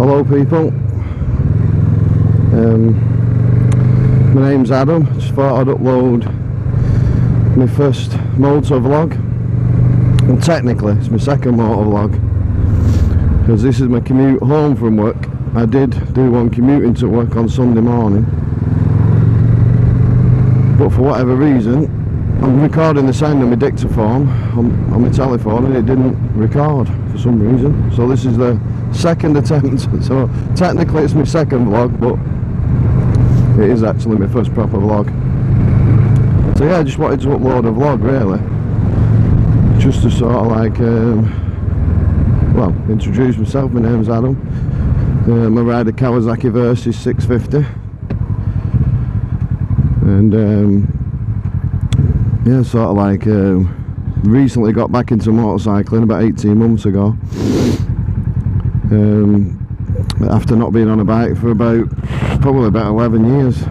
Hello people, my name's Adam. Just thought I'd upload my first motor vlog. Well, technically it's my second motor vlog, because this is my commute home from work. I did do one commuting to work on Sunday morning, but for whatever reason I'm recording the sound on my dictaphone on my telephone and it didn't record for some reason. So this is the second attempt. So technically it's my second vlog, but it is actually my first proper vlog. So yeah, I just wanted to upload a vlog really, just to sort of like well, introduce myself. My name's Adam. I ride a Kawasaki Versys 650, and yeah, sort of like recently got back into motorcycling about 18 months ago, after not being on a bike for probably about 11 years.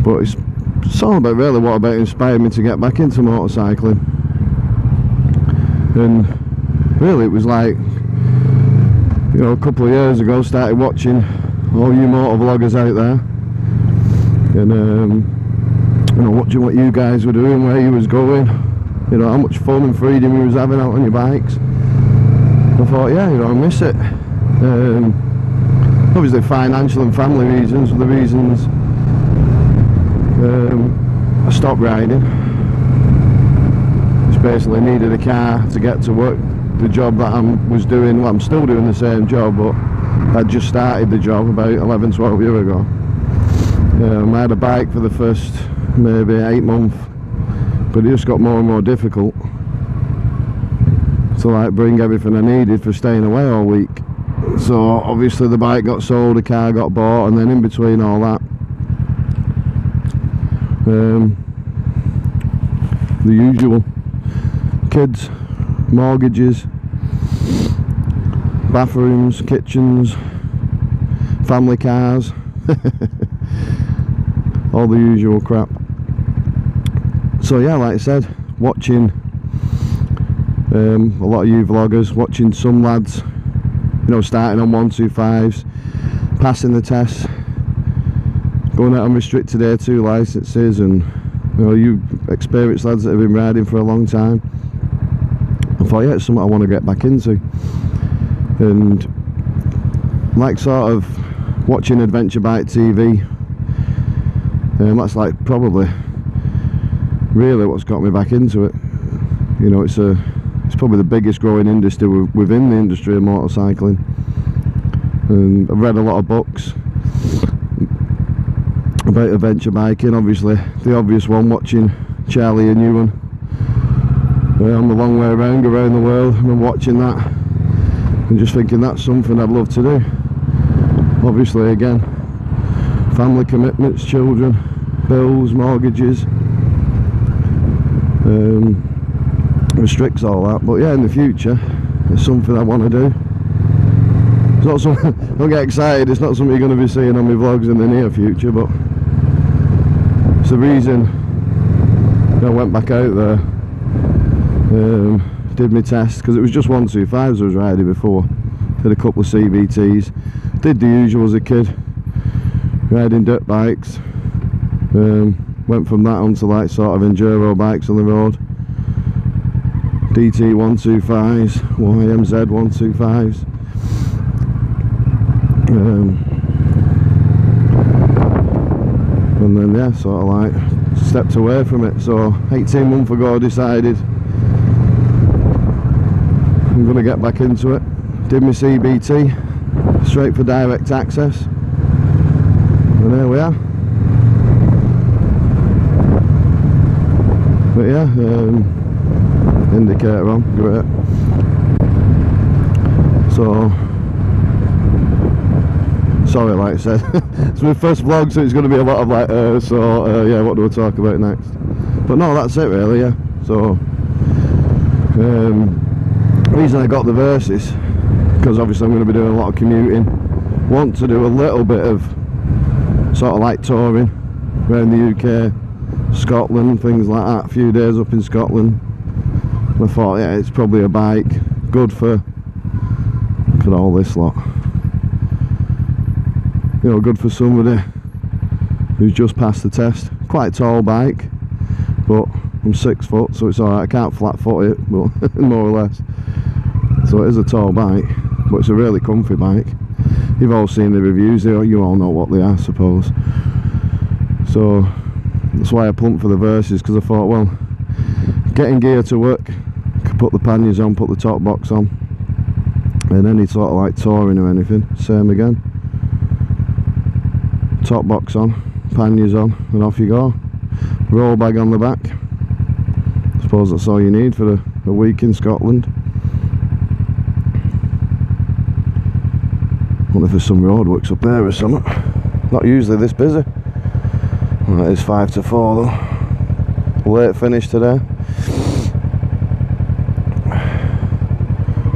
But it's all about really what about inspired me to get back into motorcycling. And really it was like, you know, a couple of years ago, started watching all you motor vloggers out there, and you know, watching what you guys were doing, where you was going, you know, how much fun and freedom you was having out on your bikes. I thought, yeah, you know, I miss it. Obviously financial and family reasons were the reasons I stopped riding. Just basically needed a car to get to work. The job that I was doing, well, I'm still doing the same job, but I just started the job about 11-12 years ago. I had a bike for the first maybe 8 months, but it just got more and more difficult to like bring everything I needed for staying away all week. So obviously the bike got sold, the car got bought, and then in between all that, the usual: kids, mortgages, bathrooms, kitchens, family cars, all the usual crap. So yeah, like I said, watching a lot of you vloggers, watching some lads, you know, starting on 125s, passing the tests, going out on restricted A2 licenses, and you know, you experienced lads that have been riding for a long time. I thought, yeah, it's something I want to get back into. And like sort of watching Adventure Bike TV, that's like probably really what's got me back into it. You know, it's probably the biggest growing industry within the industry of motorcycling, and I've read a lot of books about adventure biking. Obviously the obvious one, watching Charlie and Ewan on the long way around the world, and I'm watching that and just thinking that's something I'd love to do. Obviously again, family commitments, children, bills, mortgages, restricts all that. But yeah, in the future it's something I want to do. It's not something, don't get excited, it's not something you're going to be seeing on my vlogs in the near future, but it's the reason I went back out there, did my test, because it was just 125s I was riding before. Did a couple of CVTs, did the usual as a kid, riding dirt bikes, went from that onto like sort of enduro bikes on the road, DT 125s, YMZ 125s, and then yeah, sort of like stepped away from it. So 18 months ago I decided I'm going to get back into it. Did my CBT, straight for direct access, and there we are. But yeah, indicator on, great. So sorry, like I said, it's my first vlog, so it's going to be a lot of like yeah, what do I talk about next? But no, that's it really. Yeah, so the reason I got the Versys, because obviously I'm going to be doing a lot of commuting, want to do a little bit of sort of like touring around the UK, Scotland, things like that, a few days up in Scotland. And I thought, yeah, it's probably a bike good for for all this lot. You know, good for somebody who's just passed the test. Quite a tall bike, but I'm 6 foot, so it's alright. I can't flat foot it, but more or less. So it is a tall bike, but it's a really comfy bike. You've all seen the reviews, you all know what they are, I suppose. So that's why I plumped for the Versus, because I thought, well, getting gear to work, could put the panniers on, put the top box on, and any sort of like touring or anything, same again. Top box on, panniers on, and off you go. Roll bag on the back. I suppose that's all you need for a week in Scotland. Wonder if there's some roadworks up there or something. Not usually this busy. Well, it is 5 to 4 though. Late finish today.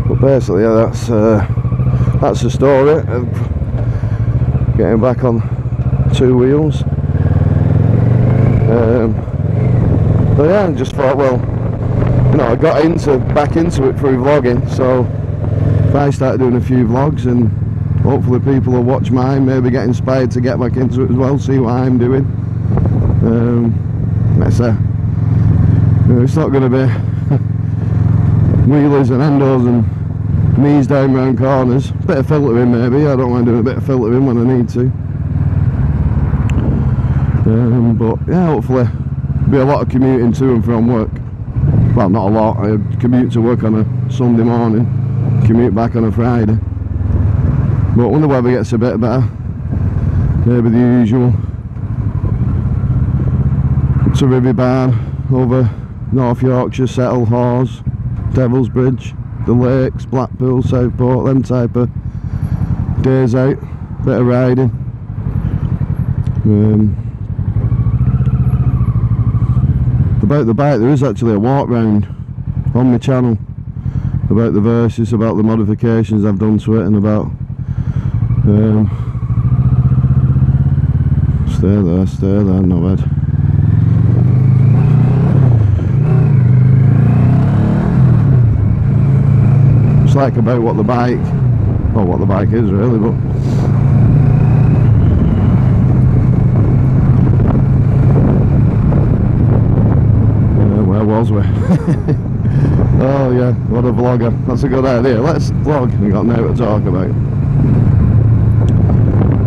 But basically, yeah, that's the story of getting back on 2 wheels. So yeah, I just thought, well, you know, I got back into it through vlogging, so if I start doing a few vlogs, and hopefully people will watch mine, maybe get inspired to get back into it as well, see what I'm doing. Let's say, you know, it's not going to be wheelies and endos and knees down round corners. Bit of filtering maybe, I don't mind doing a bit of filtering when I need to. But yeah, hopefully be a lot of commuting to and from work. Well, not a lot. I commute to work on a Sunday morning, commute back on a Friday. But when the weather gets a bit better, maybe the usual to Ribby Barn, over North Yorkshire, Settle, Hawes, Devil's Bridge, the Lakes, Blackpool, Southport, them type of days out, bit of riding. About the bike, there is actually a walk round on my channel about the Versus, about the modifications I've done to it, and about stay there, no bad. It's like about what the bike, or what the bike is really, but where was we? Oh yeah, what a vlogger. That's a good idea. Let's vlog. We got now to talk about.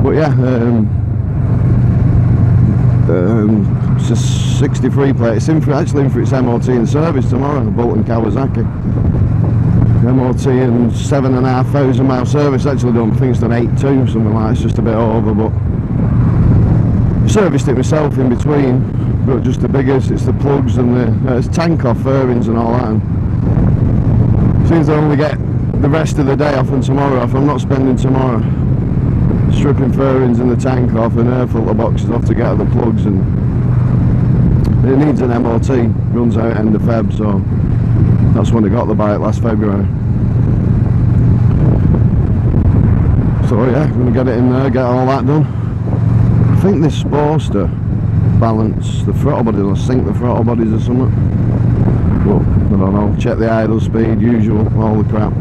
But yeah, it's a 63 plate. It's actually in for its MOT and service tomorrow. Bolton Kawasaki. MOT and 7,500 mile service. Actually done. I think it's done 8.2, something like that. It's just a bit over, but serviced it myself in between. But just the biggest, it's the plugs and the it's tank off fairings and all that. And seems I only get the rest of the day off and tomorrow off. I'm not spending tomorrow stripping fairings and the tank off and air filter boxes off to get out the plugs, and it needs an MOT. Runs out end of Feb, so that's when I got the bike last February. So yeah, I'm gonna get it in there, get all that done. I think this supposed to balance the throttle bodies or sync the throttle bodies or something. Well, I don't know, check the idle speed, usual, all the crap.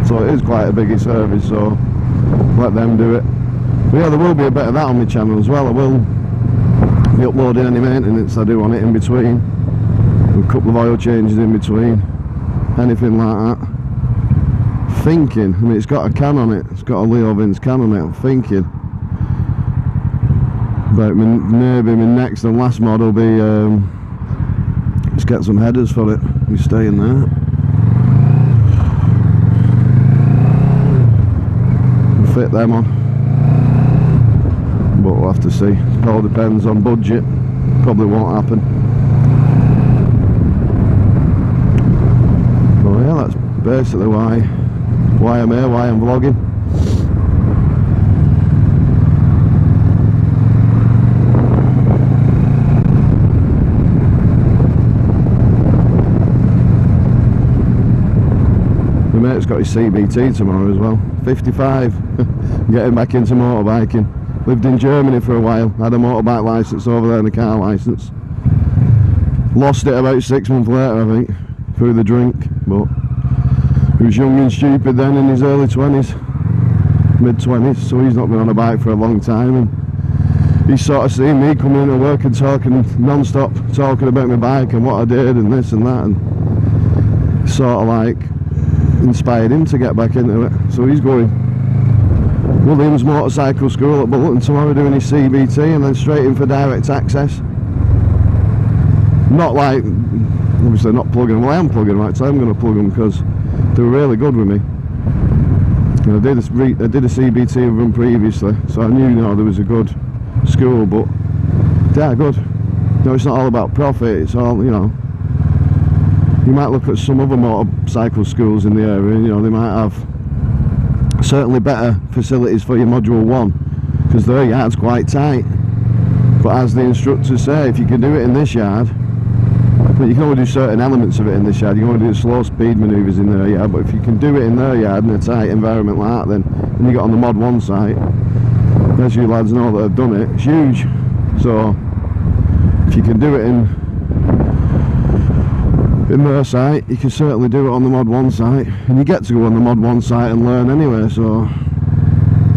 So it is quite a biggie service, so let them do it. But yeah, there will be a bit of that on my channel as well. I will be uploading any maintenance I do on it in between. A couple of oil changes in between, anything like that. Thinking, I mean, it's got a can on it, it's got a Leo Vince can on it. I'm thinking about maybe my next and last mod will be let's get some headers for it. We stay in there and fit them on, but we'll have to see. It all depends on budget. Probably won't happen. But yeah, that's basically why I'm here, why I'm vlogging. My mate's got his CBT tomorrow as well. 55. Getting back into motorbiking. Lived in Germany for a while. Had a motorbike licence over there and a car licence. Lost it about 6 months later, I think, through the drink. But he was young and stupid then, in his early 20s. mid-20s, so he's not been on a bike for a long time, and he's sort of seen me coming into work and talking non-stop, talking about my bike and what I did and this and that, and sort of like inspired him to get back into it. So he's going Williams Motorcycle School at Bolton tomorrow, doing his CBT, and then straight in for direct access. Not like, obviously not plugging them. Well, I am plugging them actually. I'm going to plug them because they were really good with me. And I did a CBT with them previously, so I knew, you know, there was a good school, but they are good. No, it's not all about profit, it's all, you know, you might look at some other motorcycle schools in the area, you know, they might have certainly better facilities for your module 1, because their yard's quite tight. But as the instructors say, if you can do it in this yard, but you can only do certain elements of it in this yard, you can only do slow speed manoeuvres in their yard, but if you can do it in their yard in a tight environment like that, then when you get on the mod 1 site, as you lads know that have done it, it's huge. So if you can do it in their site, you can certainly do it on the mod 1 site, and you get to go on the mod 1 site and learn anyway, so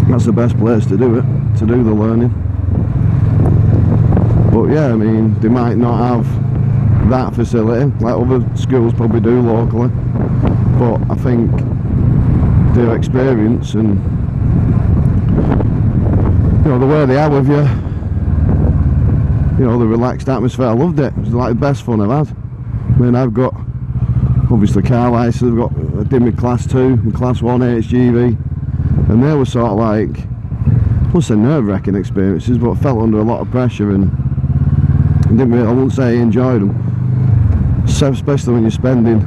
that's the best place to do it, to do the learning. But yeah, I mean, they might not have that facility like other schools probably do locally, but I think their experience and, you know, the way they are with you, you know, the relaxed atmosphere, I loved it. It was like the best fun I've had. I mean, I've got obviously car license, I've got, I did my class 2 and class 1 HGV, and they were sort of like, I won't say nerve-wracking experiences, but I felt under a lot of pressure, and didn't really, I won't say I enjoyed them, so especially when you're spending,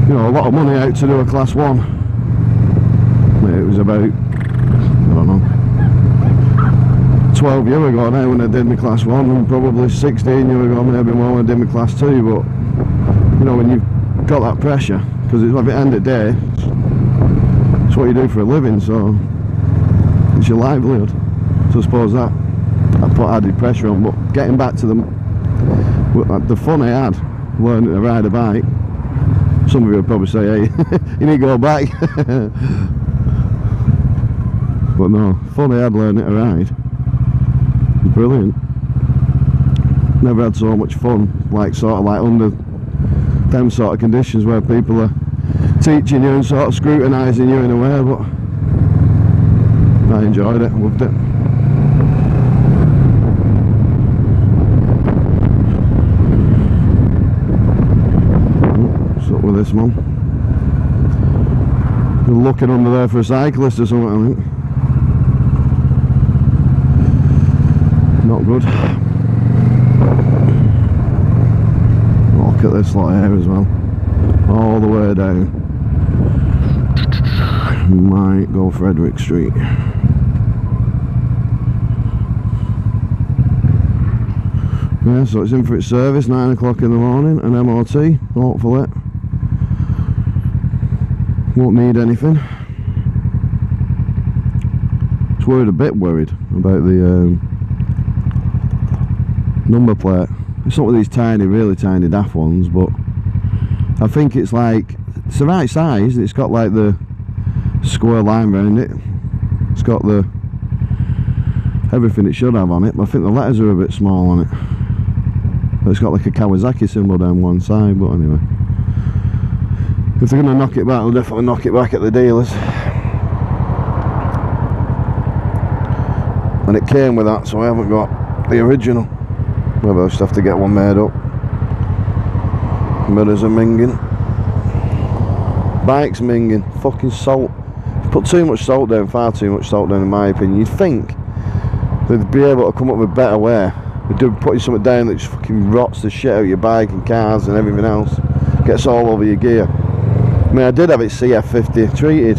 you know, a lot of money out to do a class 1. It was about, I don't know, 12 years ago now when I did my class 1, and probably 16 years ago maybe more when I did my class 2, but you know, when you've got that pressure, because at the end of the day, it's what you do for a living, so it's your livelihood, so I suppose that I put added pressure on. But getting back to the fun I had learning to ride a bike, some of you would probably say, hey, you need to go back. But no, fun I had learning to ride, brilliant. Never had so much fun, like sort of like under them sort of conditions where people are teaching you and sort of scrutinising you in a way, but I enjoyed it, loved it. What's up with this one? You're looking under there for a cyclist or something, I think. Not good. Look at this lot here as well, all the way down. Might go Frederick Street. Yeah, so it's in for its service, 9 o'clock in the morning, an MOT, hopefully. Won't need anything. Just worried, a bit worried about the number plate. It's not with these tiny, really tiny daft ones, but I think it's like, it's the right size. It's got like the square line around it. It's got the everything it should have on it, but I think the letters are a bit small on it. But it's got like a Kawasaki symbol down one side, but anyway. If they're going to knock it back, they'll definitely knock it back at the dealers. And it came with that, so I haven't got the original. Maybe I'll just have to get one made up. Mirrors are minging. Bike's minging. Fucking salt. Put too much salt down, far too much salt down in my opinion. You'd think they'd be able to come up with a better way. They'd do putting something down that just fucking rots the shit out of your bike and cars and everything else. Gets all over your gear. I mean, I did have it CF50 treated.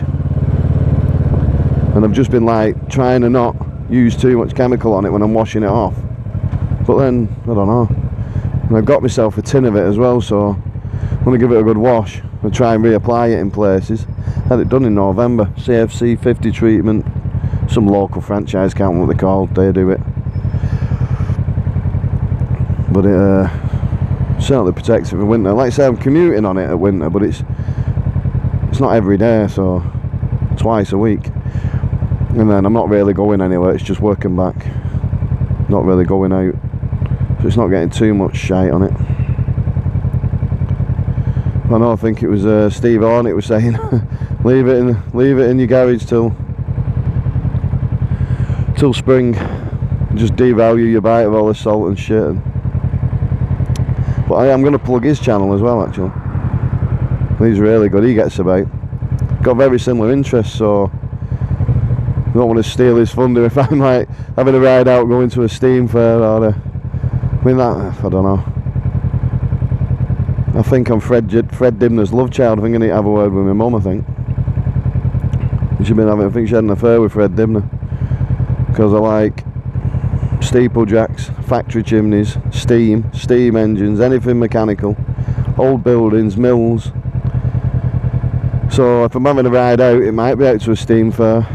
And I've just been like trying to not use too much chemical on it when I'm washing it off. But then, I don't know, and I've got myself a tin of it as well, so I'm going to give it a good wash and try and reapply it in places. Had it done in November, CFC 50 treatment, some local franchise, can't remember what they're called, they do it. But it certainly protects it for winter. Like I say, I'm commuting on it at winter, but it's not every day, so twice a week, and then I'm not really going anywhere. It's just working back, not really going out, so it's not getting too much shite on it. I know, I think it was Steve Hornet was saying leave it in your garage till spring, just devalue your bite of all the salt and shit. But I am going to plug his channel as well, actually. He's really good. He gets about, got very similar interests, so I don't want to steal his thunder if I'm like having a ride out going to a steam fair or I mean that, I don't know. I think I'm Fred Dibnah's love child. I think I need to have a word with my mum. I think she's been having, I think she had an affair with Fred Dibnah, because I like steeplejacks, factory chimneys, steam engines, anything mechanical, old buildings, mills. So if I'm having a ride out, it might be out to a steam fair,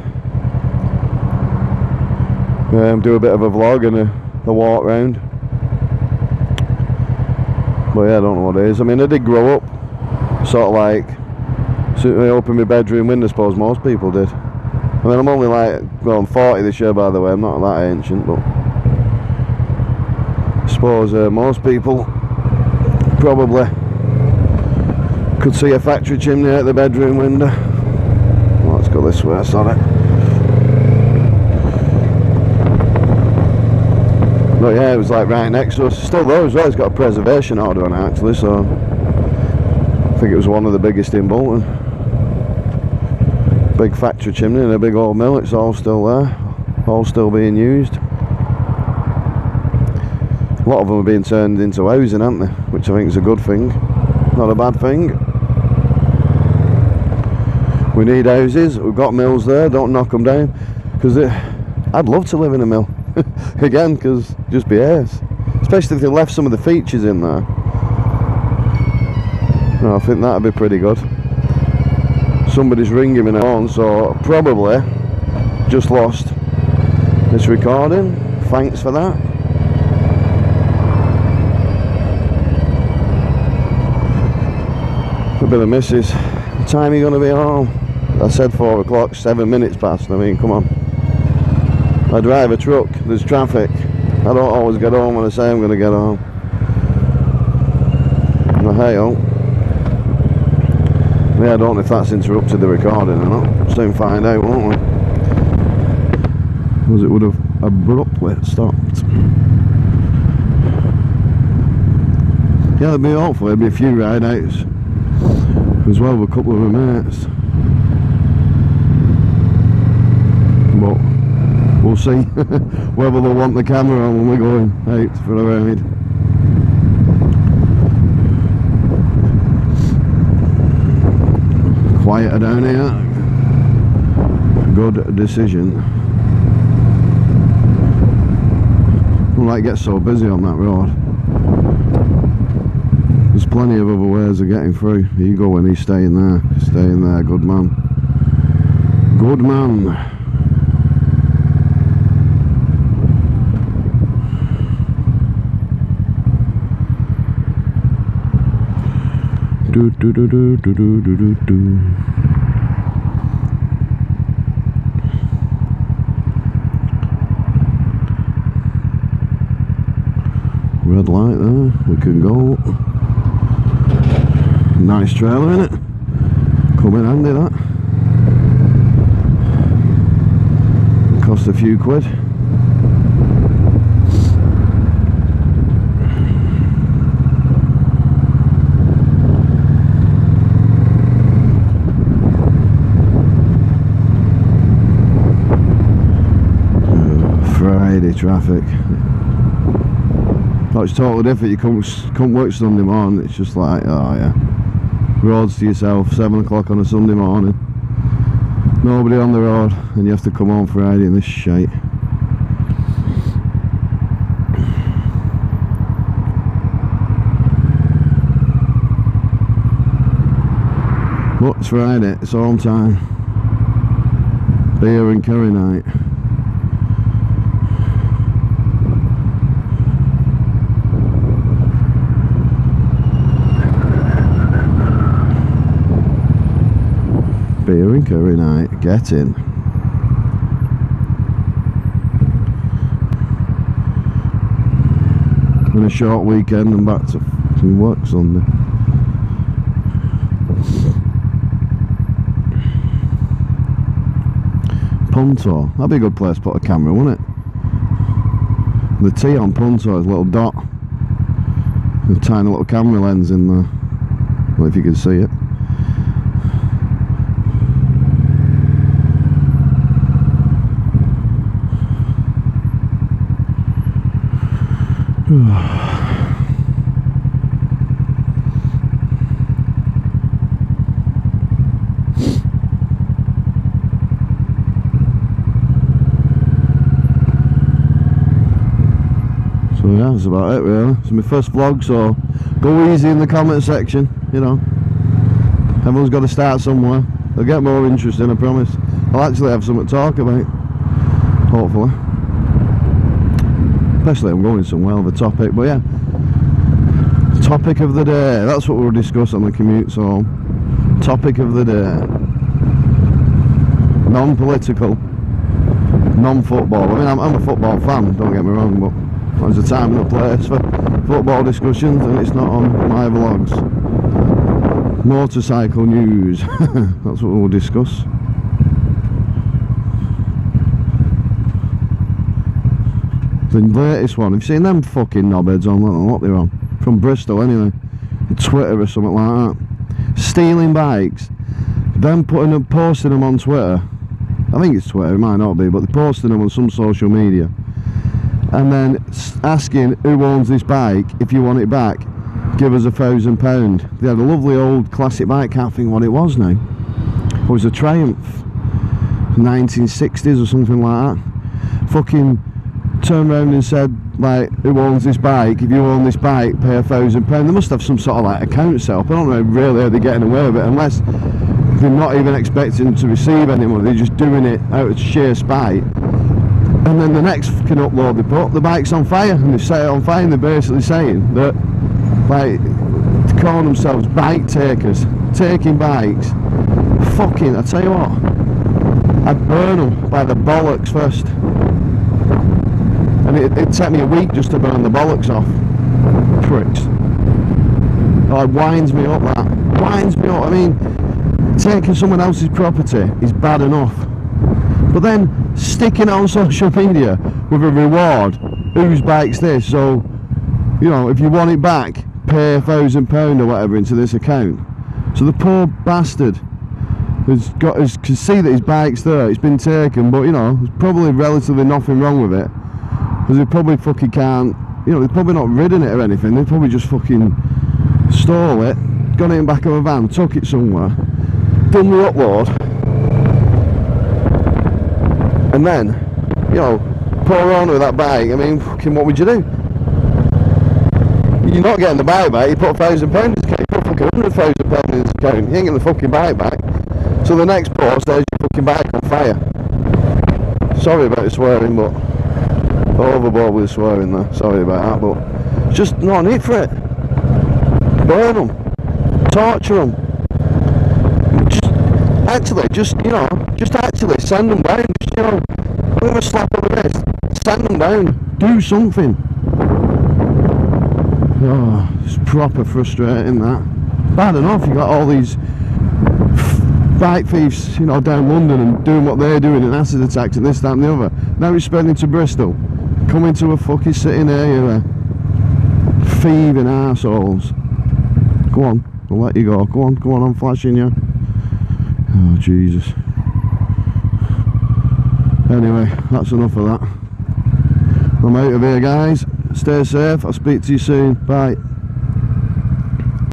do a bit of a vlog and a walk round. But yeah, I don't know what it is. I mean, I did grow up sort of like, so I opened my bedroom window, I suppose most people did. I mean, I'm only like, well, I'm 40 this year, by the way. I'm not that ancient, but I suppose most people probably could see a factory chimney out the bedroom window. Well, let's go this way, sorry. But yeah, it was like right next to us. Still though as well, it's got a preservation order on it actually, so I think it was one of the biggest in Bolton. Big factory chimney and a big old mill, it's all still there, all still being used. A lot of them are being turned into housing, aren't they? Which I think is a good thing, not a bad thing. We need houses, we've got mills there, don't knock them down, because I'd love to live in a mill. Again, because just be ace, especially if they left some of the features in there. No, I think that'd be pretty good. Somebody's ringing me now, so probably just lost this recording. Thanks for that. Could be the missus. What time are you going to be home? I said 4 o'clock, 7 minutes past. I mean, come on. I drive a truck, there's traffic. I don't always get home when I say I'm going to get home. Well, hey, oh. Yeah, I don't know if that's interrupted the recording or not. Soon find out, won't we? Because it would have abruptly stopped. Yeah, hopefully there'll be a few ride outs as well with a couple of my mates. But we'll see whether they'll want the camera on when we're going out for a ride. Quieter down here. Good decision. Don't like get so busy on that road. There's plenty of other ways of getting through. You go when he's staying there. Staying there, good man. Good man. Do do do do do do do do. Red light there, we can go. Nice trailer in it. Come in handy that. Cost a few quid. Friday traffic. Oh, it's totally different. You come work Sunday morning, it's just like, oh yeah, roads to yourself, 7 o'clock on a Sunday morning, nobody on the road, and you have to come home Friday in this shite. But it's Friday, it's home time, beer and curry night. Beer and Curry night, get in. Been a short weekend and back to fucking work Sunday. Punto, that'd be a good place to put a camera, wouldn't it? The T on Punto is a little dot, a tiny little camera lens in there. Well, if you can see it. So yeah, that's about it really. It's my first vlog, so go easy in the comment section, you know. Everyone's got to start somewhere. They'll get more interesting, I promise. I'll actually have something to talk about, hopefully. Especially I'm going somewhere with a topic, but yeah. Topic of the day, that's what we'll discuss on the commute, so topic of the day. Non-political, non-football. I mean, I'm a football fan, don't get me wrong, but there's a time and a place for football discussions, and it's not on my vlogs. Motorcycle news, that's what we'll discuss. The latest one, have you seen them fucking knobheads on, I don't know what they're on, from Bristol anyway, Twitter or something like that, stealing bikes, then posting them on Twitter. I think it's Twitter, it might not be, but they're posting them on some social media, and then asking who owns this bike, if you want it back, give us £1,000. They had a lovely old classic bike, can't think what it was now. It was a Triumph, 1960s or something like that. Fucking turned around and said, like, who owns this bike? If you own this bike, pay £1,000. They must have some sort of like account set up. I don't know really how they're getting away with it, unless they're not even expecting to receive any money. They're just doing it out of sheer spite. And then the next fucking upload they put, the bike's on fire, and they set it on fire, and they're basically saying that, like, to call themselves bike takers, taking bikes. Fucking, I tell you what, I'd burn them by the bollocks first. And it'd take me a week just to burn the bollocks off. Pricks. Oh, it winds me up, that. Winds me up. I mean, taking someone else's property is bad enough. But then sticking it on social media with a reward, whose bike's this? So, you know, if you want it back, pay £1,000 or whatever into this account. So the poor bastard can see that his bike's there, it's been taken, but you know, there's probably relatively nothing wrong with it. Because they probably fucking can't, you know, they've probably not ridden it or anything, they probably just fucking stole it, got it in the back of a van, took it somewhere, done the upload, and then, you know, pour on with that bike. I mean, fucking what would you do? You're not getting the bike back, you put £1,000 in his account, you put fucking £100,000 in his account, you ain't getting the fucking bike back. So the next post, there's your fucking bike on fire. Sorry about the swearing, but overboard with the swearing there, sorry about that, but it's just not need for it. Burn them, torture them, just you know, just actually send them down, just, you know, give them a slap on the wrist, send them down, do something. Oh, it's proper frustrating, that. Bad enough, you got all these bike thieves, you know, down London and doing what they're doing and acid attacks and this, that and the other. Now he's spreading to Bristol, coming to a fucking city near you, thieving arseholes. Go on, I'll let you go. Go on, I'm flashing you. Oh, Jesus. Anyway, that's enough of that. I'm out of here, guys. Stay safe, I'll speak to you soon. Bye.